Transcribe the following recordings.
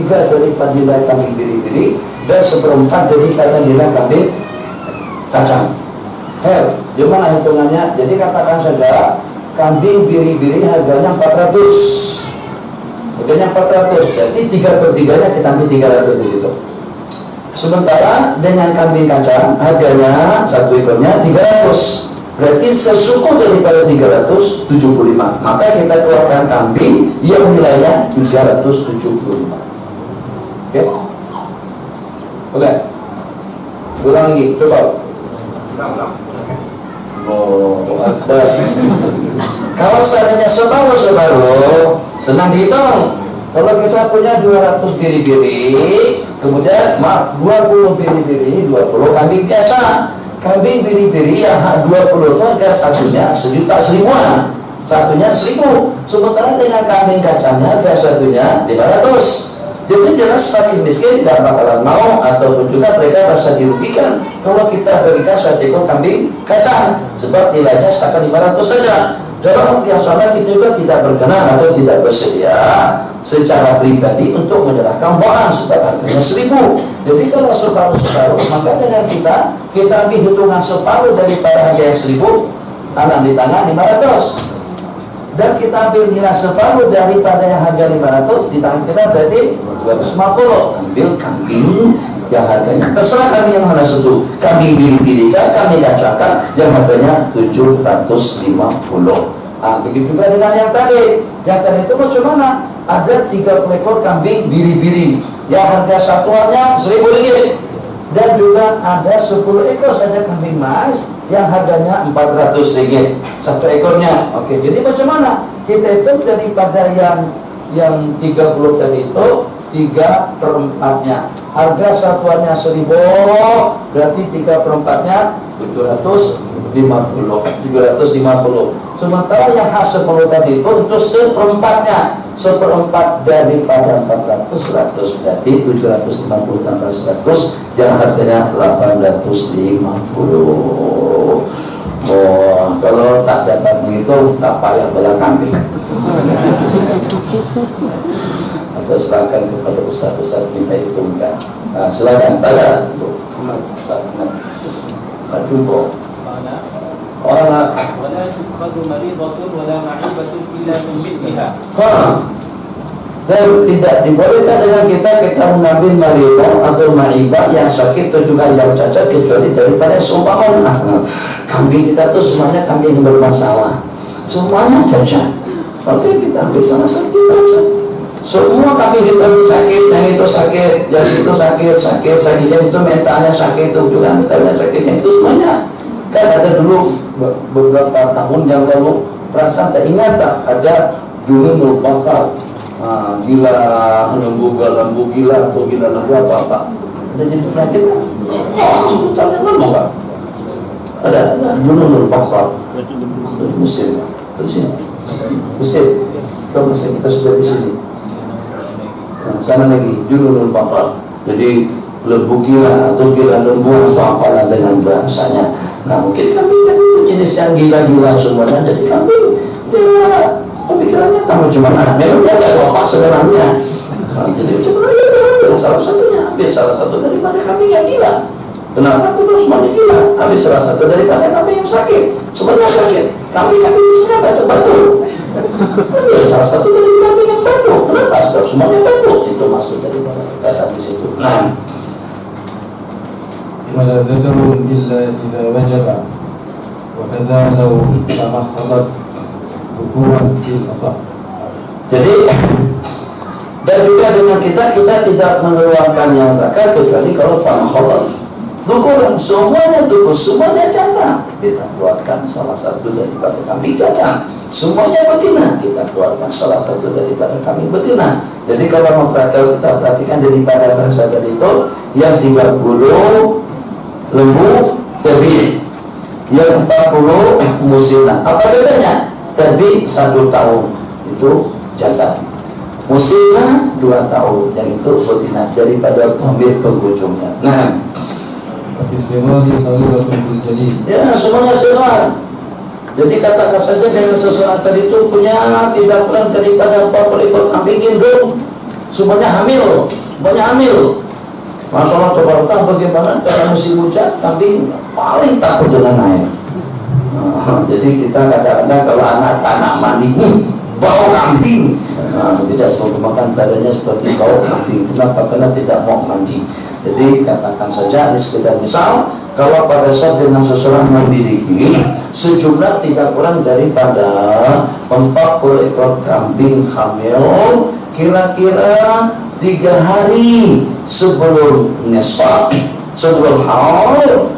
sepertiga daripada nilai kambing biri-biri dan seperempat daripada nilai kambing kacang. Gimana hitungannya? Jadi katakan saja kambing biri-biri harganya 400. Harganya 400, jadi 3/3-nya kita ambil 300 di situ. Sementara dengan kambing kacang harganya satu ekornya 300. Berarti sesuku daripada 375. Maka kita keluarkan kambing yang nilainya 375. Oke? Oke. Ulang lagi, coba. Oh, akbar. Kalau seandainya separuh, senang dihitung. Kalau kita punya 200 biri-biri, kemudian 20 biri-biri, 20 kambing biasa. Kambing biri-biri yang 20 itu harga satunya 1.000.000-an, satunya 1.000. Sementara dengan kambing kacangnya harga satunya 500. Jadi jelas semakin miskin tidak bakalan mau, ataupun juga mereka merasa dirugikan kalau kita berikan 1 ekor kambing kacang, sebab nilainya sekitar 500 saja. Dalam yang sama kita juga tidak berkenan atau tidak bersedia secara pribadi untuk menyerahkan uang sebab harganya 1.000. Jadi kalau separuh, maka dengan kita ambil hitungan separuh daripada harga yang 1.000, tanam di tangan 500. Dan kita ambil nilai separuh daripada yang harga 500, di tangan kita berarti 250. Ambil kambing yang harganya, terserah kami yang mana satu, kambing biri-biri kan, kambing kacang yang harganya 750. Begitu juga dengan yang tadi. Yang tadi itu macam mana? Ada 30 ekor kambing biri-biri yang harga satuannya Rp1.000, dan juga ada 10 ekor saja kambing mas yang harganya Rp400 satu ekornya. Oke, jadi macam mana? Kita hitung daripada yang 30 tadi itu 3/4-nya. Harga satuannya 1.000, berarti 3/4-nya 750. Sementara yang khas 10 tadi itu seperempatnya. Seperempat daripada 400, 100, berarti 750 tambah 100 yang harganya 850. Oh, kalau tak dapat itu tak payah bela kambing. Atau serahkan kepada ustaz-ustaz minta hitungkan. Nah, silakan tanya untuk Pak Jumbo. Wala tukhadu maridatun wala ma'ibatun illa min mithliha. Dan tidak dibolehkan dengan kita mengambil maridah atau ma'ibah yang sakit atau juga yang cacat kecuali daripada seumpama kambing kita tuh semuanya kambing yang bermasalah, semuanya cacat. Oke, kita ambil salah satu cacat. Semua kambing kita sakit, yang itu sakit, yang itu sakit, yang itu mentalnya sakit, itu juga mentalnya sakit, yang itu semuanya. Kan ada dulu beberapa tahun yang lalu, perasaan tak ingat tak ada dulu merupakan gila lembu gila atau gila lembu apa ada jadi penyakit kan? Sebetulnya lembu kan? Ada dulu merupakan Mesir, atau Mesir kita sudah di sini. Sana lagi dulu merupakan. Jadi lembu gila atau gila lembu atau apalah dengan bahasanya. Nah mungkin kambing itu jenis yang gila-gila semuanya, jadi kambing dia pemikirannya tahu cuma memang dia ada bapak sebenarnya. Jadi macam mana salah satunya, ambil salah satu daripada kambing yang gila. Kenapa aku semuanya gila? Ambil salah satu daripada kambing yang sakit. Sebenarnya sakit, kambing itu sudah batuk-batuk. Ambil salah satu dari kambing yang batuk. Kenapa sebab semuanya batuk? Itu maksud daripada kata di situ. Nah, ولا ذكر إلا إذا وجب وكذا لو تمحضت ذكورا في الأصح. Jadi dan juga dengan kita tidak mengeluarkan yang zakat kecuali kalau famahadhat dhukuran, semuanya dhukur, semuanya jantan, kita keluarkan salah satu daripada kambing jantan. Semuanya betina, kita keluarkan salah satu daripada kambing betina. Jadi kalau kita perhatikan daripada bahasa tadi itu yang 30 lembu terbi, yang 40 musina. Apa bedanya? Terbi 1 tahun itu jantan, musina 2 tahun yang itu betina daripada tombir penghujungnya. Nah, ya semuanya sigar. Jadi katakan saja dengan seseorang tadi itu punya tidak kurang daripada 40 ekor kambing induk, semuanya hamil. Masalah coba bagaimana kalau musim hujan kambing paling takut dengan air. Jadi kita kadang-kadang kalau anak mandi bau kambing, tidak semua makan tadanya seperti bau kambing. Kenapa? Karena tidak mau mandi. Jadi katakan saja ini sekedar misal, kalau pada saat dengan seseorang memiliki sejumlah tidak kurang daripada 40 ekor kambing hamil, kira-kira 3 hari sebelum nisab, sebelum haul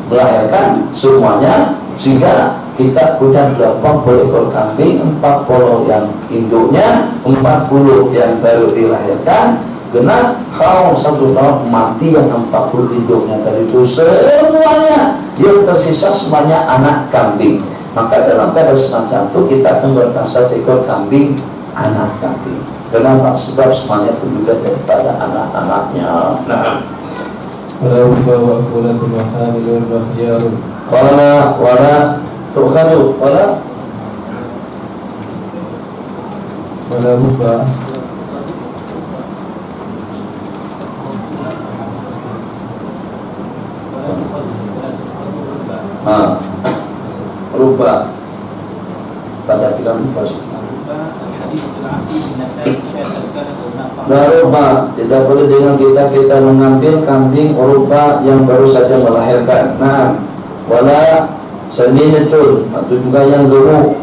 melahirkan semuanya, sehingga kita punya 80 ekor kambing, 40 yang induknya, 40 yang baru dilahirkan, genap haul 1 tahun, mati yang 40 induknya tadi itu semuanya, yang tersisa semuanya anak kambing. Maka dalam keadaan semacam itu kita akan berikan 1 ekor kambing anak kambing. Kenapa? Sebab semuanya pun juga daripada anak-anaknya. Nah, Walau bawa kulatun wa hamilun wa khiyarun. wala tukhadu wala ruba rubah pada kita lupa. Rubah tidak boleh dengan kita mengambil kambing rubah yang baru saja melahirkan. Nah, wala saninatun atau juga yang gemuk,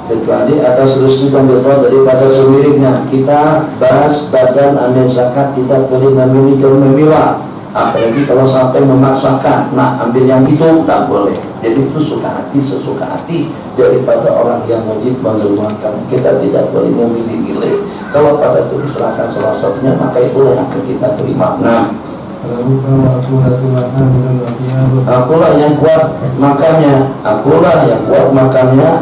kecuali atas restu dan ketentuan daripada pemiliknya. Kita bahas badan amil zakat tidak boleh memilih dan memilah, apalagi kalau sampai memaksakan nak ambil yang itu, tak boleh. Jadi itu suka hati sesuka hati daripada orang yang wajib mengeluarkan. Kita tidak boleh memilih-milih. Kalau pada itu diserahkan salah satunya, maka itulah yang akan kita terima. Nah, akulah yang kuat makannya,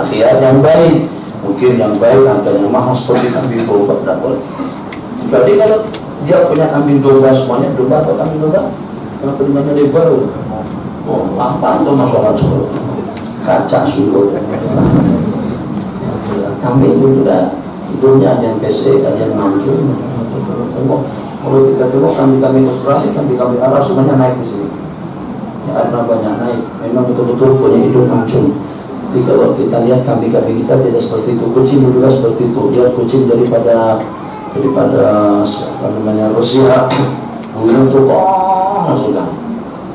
khiyar yang baik. Mungkin yang baik harganya mahal seperti kambing domba, tidak boleh. Jadi kalau dia punya kambing domba semuanya, domba atau kambing domba yang terimanya lebar, lampang tuh masalah seluruh kaca seluruh. Kambing itu juga hidungnya ada yang pesek, ada yang mancung. Kalau kita tengok kambing-kambing Australia, kambing-kambing Arab semuanya naik di sini. Ya, karena banyak naik, memang betul-betul punya hidung mancung. Tapi kalau kita lihat kambing-kambing kita tidak seperti itu. Kucing juga seperti itu. Lihat kucing daripada apa namanya Rusia, bulunya tuh sudah.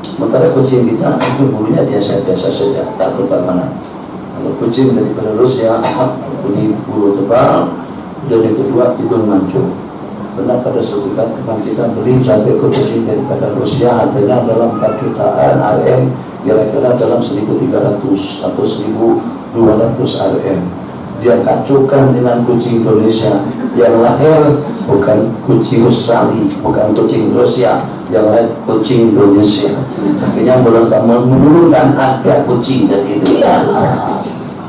Sementara kucing kita bulunya biasa-biasa saja, tak tebal mana. Kalau kucing daripada Rusia punya bulu tebal, dan yang kedua hidung mancung. Pernah pada suatu teman kita beli 1 ekor kucing daripada Rusia, harganya dalam 4 jutaan RM, kira-kira dalam 1.300 atau 1.200 RM. Dia kacaukan dengan kucing Indonesia yang lahir bukan kucing Australia, bukan kucing Rusia, yang lain kucing Indonesia. Akhirnya menurunkan harga kucing dari itu ya.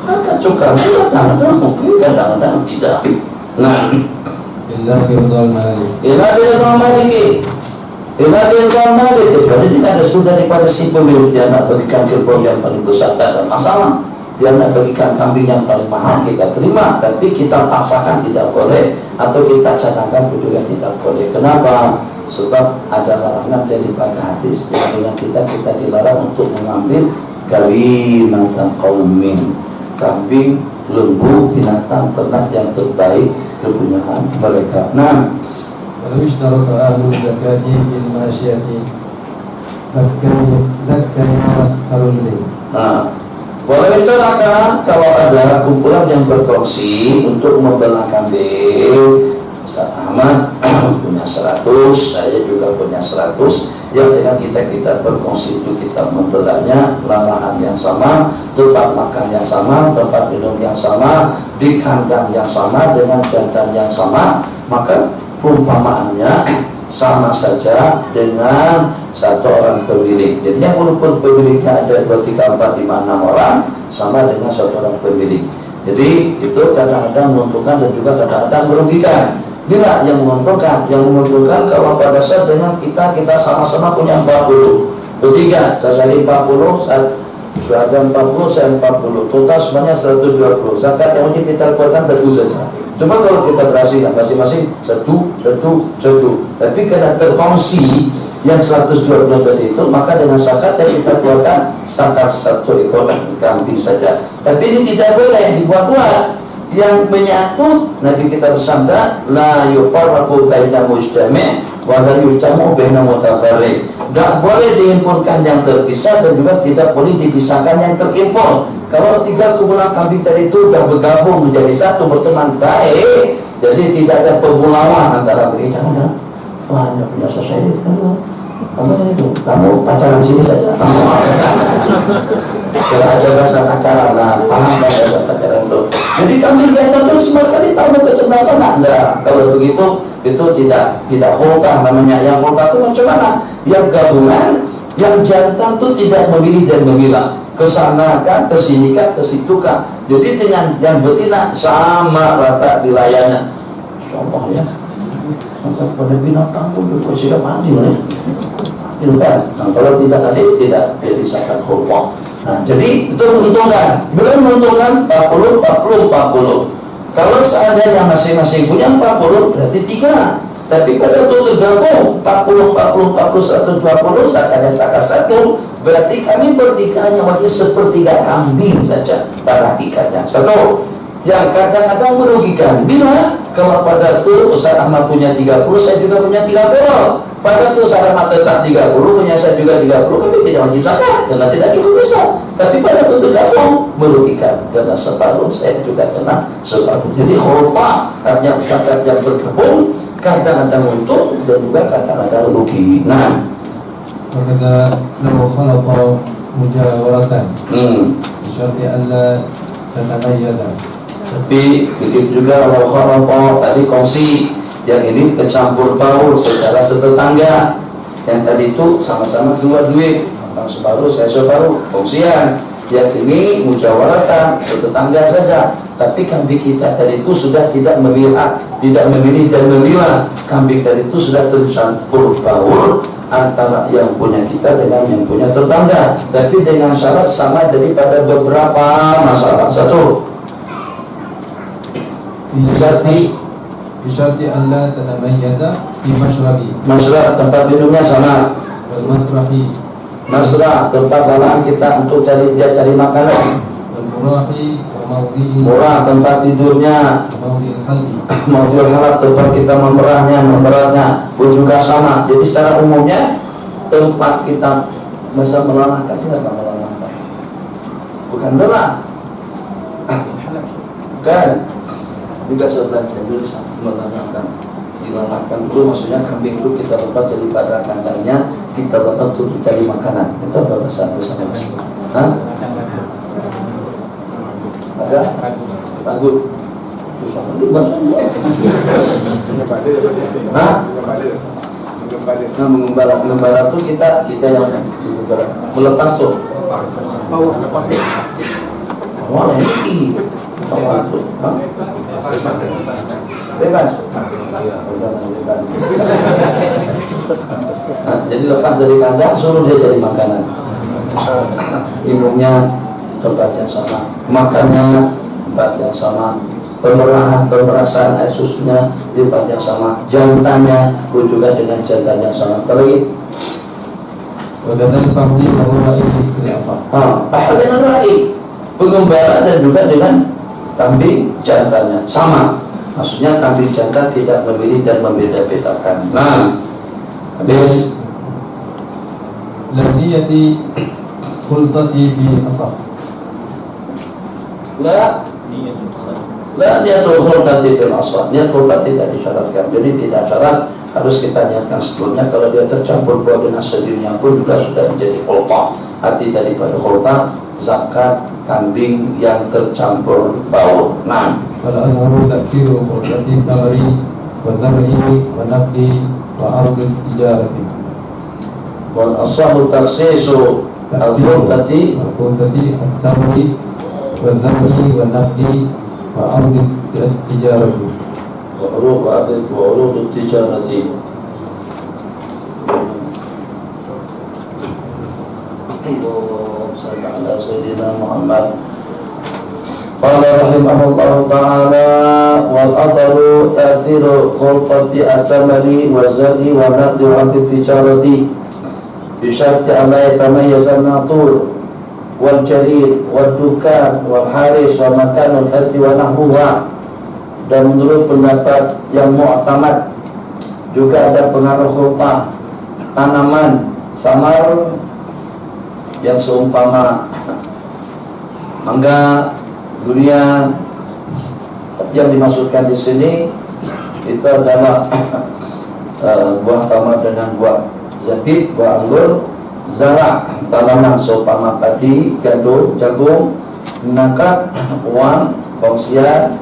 Kacaukan kadang-kadang mungkin, kadang-kadang tidak. Nah, Ila biridhal maliki, kecuali dia ada sudah daripada si pemilik, dia nak bagikan kerbau yang paling besar, tak ada masalah. Dia nak bagikan kambing yang paling mahal, kita terima. Tapi kita paksakan tidak boleh, atau kita cadangkan juga tidak boleh. Kenapa? Sebab ada larangan daripada hadis. Dengan kita dilarang untuk mengambil kalimatan qaumin, kambing, lembu, binatang ternak yang terbaik kepunyaan mereka. Nah, kalau istarata ahlu zakati fil masyati zakanya harulli. Nah, boleh itu kalau ada kumpulan yang berkongsi untuk membelah kambing. Ustaz Ahmad punya 100, saya juga punya 100. Yang dengan kita berkongsi itu kita membelahnya, lahan yang sama, tempat makan yang sama, tempat minum yang sama, di kandang yang sama, dengan jantan yang sama, maka perumpamaannya sama saja dengan 1 orang pemilik. Jadi yang walaupun pemiliknya ada 2, 3, 4, 5, 6 orang, sama dengan 1 orang pemilik. Jadi itu kadang-kadang menguntungkan dan juga kadang-kadang merugikan. Bila yang menguntungkan kalau pada saat dengan kita sama-sama punya 40, bertiga, saya 40, saya 40, saya 40, total semuanya 120. Zakat yang wajib kita keluarkan 1 saja. Cuma kalau kita berhasil masing-masing 1 satu. Tapi karena terkongsi yang 120 tadi itu, maka dengan zakat kita keluarkan zakat 1 ekor kambing saja. Tapi ini tidak boleh dibuat-buat. Yang menyatu, Nabi kita bersabda, la yufarraqu baina mujtami' wa la yujtamu baina mutafarriq. Tidak boleh dihimpunkan yang terpisah dan juga tidak boleh dipisahkan yang terimpun. Kalau 3 kumpulan kambing tadi itu sudah bergabung menjadi satu, berteman baik, jadi tidak ada pemulauan antara mereka. Wah, ini punya selesai kamu pacaran sini saja. Kalau ada bahasa pacaran, nah paham bahasa pacaran itu. Jadi kami jangan terus sama sekali tahu kecerdasan Anda. Kalau begitu itu tidak hulkah namanya. Yang hulkah itu macam mana? Yang gabungan, yang jantan itu tidak memilih dan memilah. Kesana kan, kesini kan, kesitu kan. Jadi dengan yang betina sama rata wilayahnya. Contoh ya. Pada binatang pun sudah mati ya. Kan? Nah, kalau tidak tadi tidak jadi zakat khulqah. Nah, jadi itu menguntungkan. Belum menguntungkan 40. Kalau seandainya masing-masing punya 40 berarti 3. Tapi pada itu tergabung 40, 120 zakatnya zakat 1. Berarti kami bertiga hanya wajib sepertiga kambing saja pada hakikatnya. Satu. Yang kadang-kadang merugikan. Bila kalau pada itu Ustaz Ahmad punya 30, saya juga punya 30. Pada itu Ustaz Ahmad tetap 30, punya saya juga 30, tapi tidak wajib zakat karena tidak cukup besar. Tapi pada itu tergabung merugikan karena separuh, saya juga kena separuh. Jadi khulqah artinya zakat yang bergabung kadang-kadang untung dan juga kadang-kadang rugi. Nah, وكذا لو خلط مجاورة بشرط ألا تتميز. Tapi begitu juga kalau kharata tadi kongsi, yang ini kecampur baur secara setetangga. Yang tadi itu sama-sama keluar duit, abang separuh saya separuh, kongsian. Yang ini mujawaratan setetangga saja. Tapi kambing kita tadi itu sudah tidak memilih dan memilah. Kambing tadi itu sudah tercampur baur antara yang punya kita dengan yang punya tetangga. Tapi dengan syarat sama daripada beberapa masalah. Satu, بشرط أن لا تتميز في مشربي. masrah tempat minumnya sama. والمسرح. Masrah tempat dalam kita untuk cari makanan. والمراح وموضع. Murah tempat tidurnya. وموضع القلب. Maudil halal tempat kita memerahnya pun juga sama. Jadi secara umumnya tempat kita masa melelahkan sih nggak melelahkan. Bukan lelah. Bukan. Juga sebelah saya dulu melelahkan. Dilelahkan itu maksudnya kambing itu kita lepas jadi pada kandangnya, kita lepas untuk cari makanan. Itu apa bahasa sana? Hah? Ada? Ragu. Susah banget. Hah? Nah, mengembala itu kita yang melepas tuh. Wah, ini bawah tuh. Bebas. Nah, jadi lepas dari kandang, suruh dia jadi makanan. Minumnya tempat yang sama, makannya tempat yang sama, pemerasan air susunya di tempat yang sama, jantannya pun juga dengan jantan yang sama. Kalau lagi, apa dengan rai pengembala dan juga dengan kambing jantannya sama. Maksudnya kambing jantan tidak memilih dan membeda-bedakan. Nah, habis. Lahiyati khultati bi asaf. La niatul khultati bil asaf. Niat khultati tidak disyaratkan. Jadi tidak syarat harus kita niatkan sebelumnya. Kalau dia tercampur buat dengan sendirinya pun juga sudah menjadi khultah. Arti daripada khultah zakat kambing yang tercampur baur. Nah, kalau al-amru taksiru khultati samari wa zar'i wa naqdi wa ardi tijarati. wal asahu taksisu al-khultati samari wa zar'i wa naqdi wa ardi tijarati. wa urud tijarati. Sayyidina Muhammad. Qala rahimahullahu ta'ala wal atharu tasiru khulqati atamari wa zali wa naqdi wa tijarati bisyarti alla yatamayyaza an-natur wal jarir wal dukan wal haris wa makanul haddi wa nahwuha. Dan menurut pendapat yang mu'tamad juga ada pengaruh khulqah tanaman samar yang seumpama mangga, durian. Yang dimaksudkan di sini itu adalah buah tamar dengan buah zabib, buah anggur, zara, tanaman seumpama padi, gandum, jagung, nangka, uang, bauksian.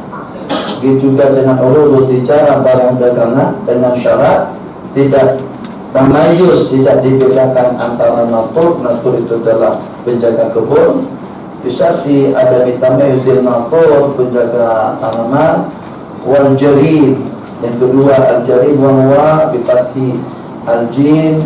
Begitu juga dengan urudut tijarah, barang dagangan, dengan syarat tidak tamayus, tidak dibedakan antara natur itu adalah penjaga kebun, bisa ada tamayuzil natur, penjaga tanaman, wal jarid, yang kedua al jarid wa huwa bifati al jin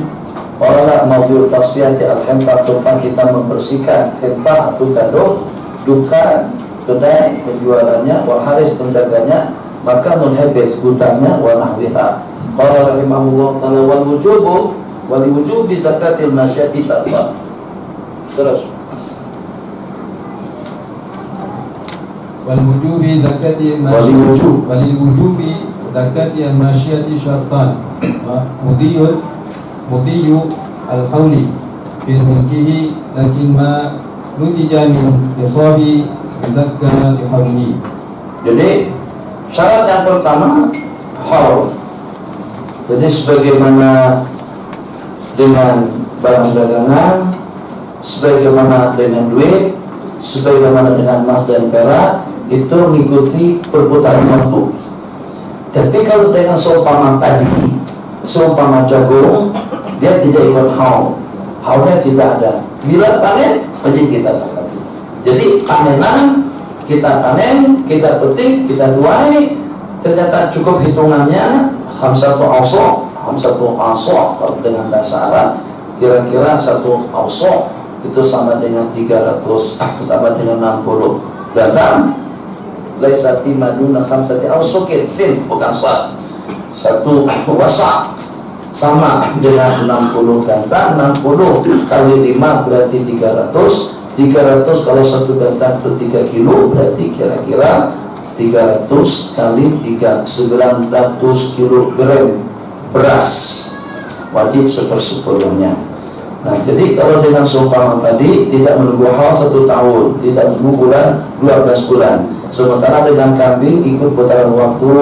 wala mawdi'u tasfiyati al himta, tempat kita membersihkan himta atau kandung, dukan kedai penjualannya, wal haris penjaganya, maka munhabis gudangnya, wa nahwiha. Qala rahimahullah ta'ala wal wujubi zakatil masyati syartan. Terus wal wujubi zakati al-masyati syartan mudiyu al-hawli fi mulkihi lakin ma nutija min nisabi zakka li hawlihi. Jadi syarat yang pertama haul. Jadi sebagaimana dengan barang dagangan, sebagaimana dengan duit, sebagaimana dengan emas dan perak, itu mengikuti perputaran waktu. Tapi kalau dengan seumpama padi, seumpama jagung, dia tidak ikut haul. Haulnya tidak ada. Bila panen, wajib kita zakati. Jadi panenan, kita panen, kita petik, kita tuai, ternyata cukup hitungannya hamsatu awsaq kalau dengan bahasa Arab kira-kira satu awsaq itu sama dengan 300, sama dengan 60 dan laisa fi maduna khamsati awsaqin sin, bukan salat, satu wasa sama dengan 60 gantang. 60 kali 5 berarti 300 kalau satu gantang itu 3 kilo, berarti kira-kira 300 kali 3 900 kilogram beras, wajib sepersepuluhnya. Nah, jadi kalau dengan seumpama tadi tidak menunggu haul 1 tahun, tidak menunggu bulan 12 bulan. Sementara dengan kambing ikut putaran waktu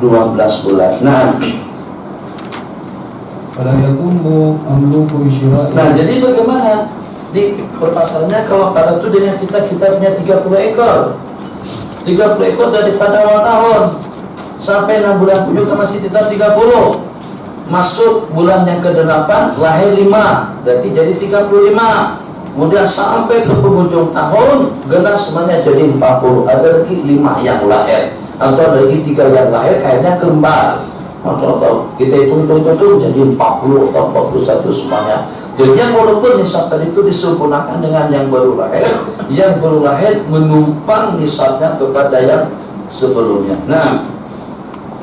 12 bulan. Nah, jadi bagaimana di perpasarannya kalau pada itu dengan kita punya 30 ekor 30 ekor daripada awal tahun sampai 6 bulan juga masih tetap 30. Masuk bulan yang ke-8 lahir 5, berarti jadi 35. Kemudian sampai ke penghujung tahun genap semuanya jadi 40. Ada lagi 5 yang lahir atau ada lagi 3 yang lahir kayaknya kembar. Atau kita hitung jadi 40 atau 41 semuanya. Jadi yang walaupun nisab tadi itu disempurnakan dengan yang baru lahir menumpang nisabnya kepada yang sebelumnya. Nah,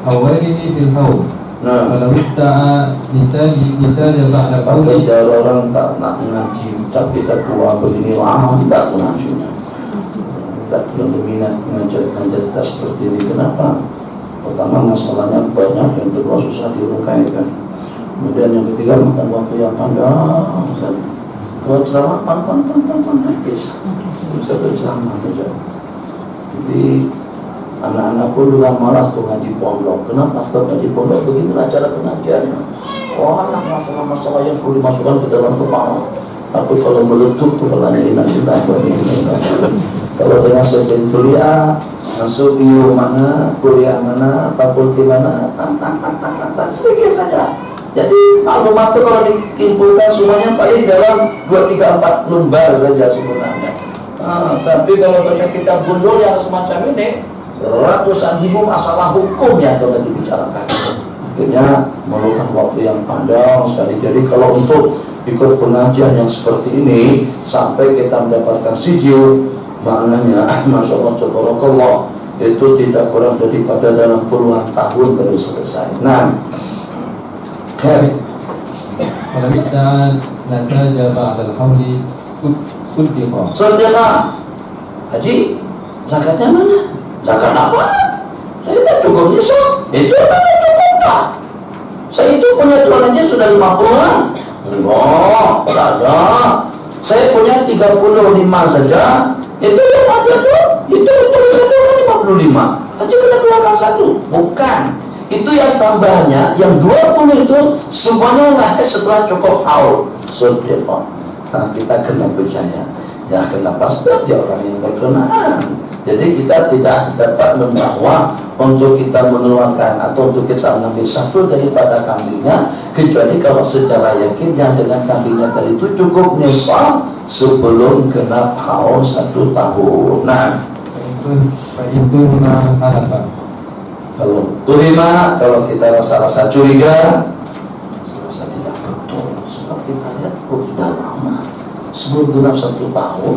awalihi fil haul. Kalau kita ba'da qauli, kalau orang tak nak ngaji tapi tak keluar begini tak ngaji. Tak berminat mengajar seperti ini. Kenapa? Pertama masalahnya banyak, yang kedua susah dirukaikan. Kemudian yang ketiga makan waktu yang panjang. Kalau ceramah habis. Bisa berceramah saja. Jadi anak-anakku juga malas tuh ngaji pondok. Kenapa setelah ngaji pondok beginilah cara pengajiannya? Anak masalah-masalah yang perlu dimasukkan ke dalam kepala. Tapi kalau meletup kepalanya inna-lillahi wa inna ilaihi raji'un. Kalau dengan sesi kuliah, masuk bio mana, kuliah mana, fakulti mana, sedikit saja. Jadi maklumat itu kalau dikumpulkan semuanya paling dalam 2, 3, 4 lembar saja sebenarnya. Tapi kalau baca kitab gundul yang semacam ini, ratusan ribu masalah hukum yang telah dibicarakan. Akhirnya memerlukan waktu yang panjang sekali. Jadi kalau untuk ikut pengajian yang seperti ini sampai kita mendapatkan sijil, maknanya Masya Allah Tabarakallah, itu tidak kurang daripada dalam puluhan tahun baru selesai. Nah, ولم ادعى نتاج بعد الحول صدق. sedekah haji, zakatnya mana? Zakat apa? Saya tidak cukup nisab. Itu mana cukup tak? Saya itu punya tuan aja sudah 50-an. Enggak, tidak ada. Saya punya 35 saja. Itu yang ada tuh. Itu 55. Haji kita keluarkan satu. Bukan. Itu yang tambahnya, yang 20 itu semuanya lahir setelah cukup haul. Sedekah. Nah, kita kena percaya. Ya kenapa? Sebab dia orang yang berkenaan. Jadi kita tidak dapat membawa untuk kita mengeluarkan atau untuk kita mengambil satu daripada kambingnya, kecuali kalau secara yakin yang dengan kambingnya tadi itu cukup nisab sebelum genap haul 1 tahun. Nah, itu lima halapan. kalau tuhima, kalau kita rasa-rasa curiga, rasa tidak betul. Sebab kita lihat kok sudah lama. Sebelum genap 1 tahun,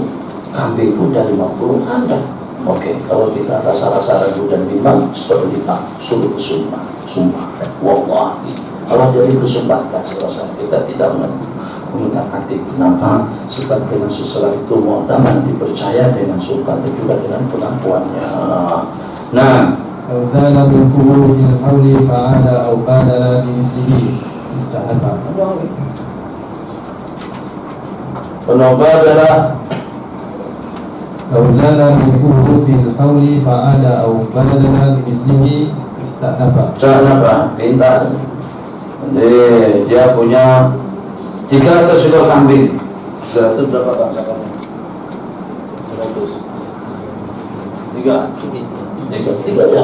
kambing udah 50 ada. Oke, kalau kita rasa-rasa ragu dan bimbang, seperti kita suruh sumpah. Wallahi, kalau jadi bersumpah, kita tidak mengutak hati. Kenapa? Sebab dengan sesuatu itu mu'taman, dipercaya dengan sumpah dan juga dengan pengakuannya. Nah, لو زال من خروج الحول فعاد أو قادر بمثله استحب. Kenapa adalah لو زال من خروج الحول فعاد أو قادر بمثله استحب. Kenapa? Pintar. Jadi dia punya 300 ekor kambing. 100 berapa Pak cakapnya? 100. 3 ya. 3 ya.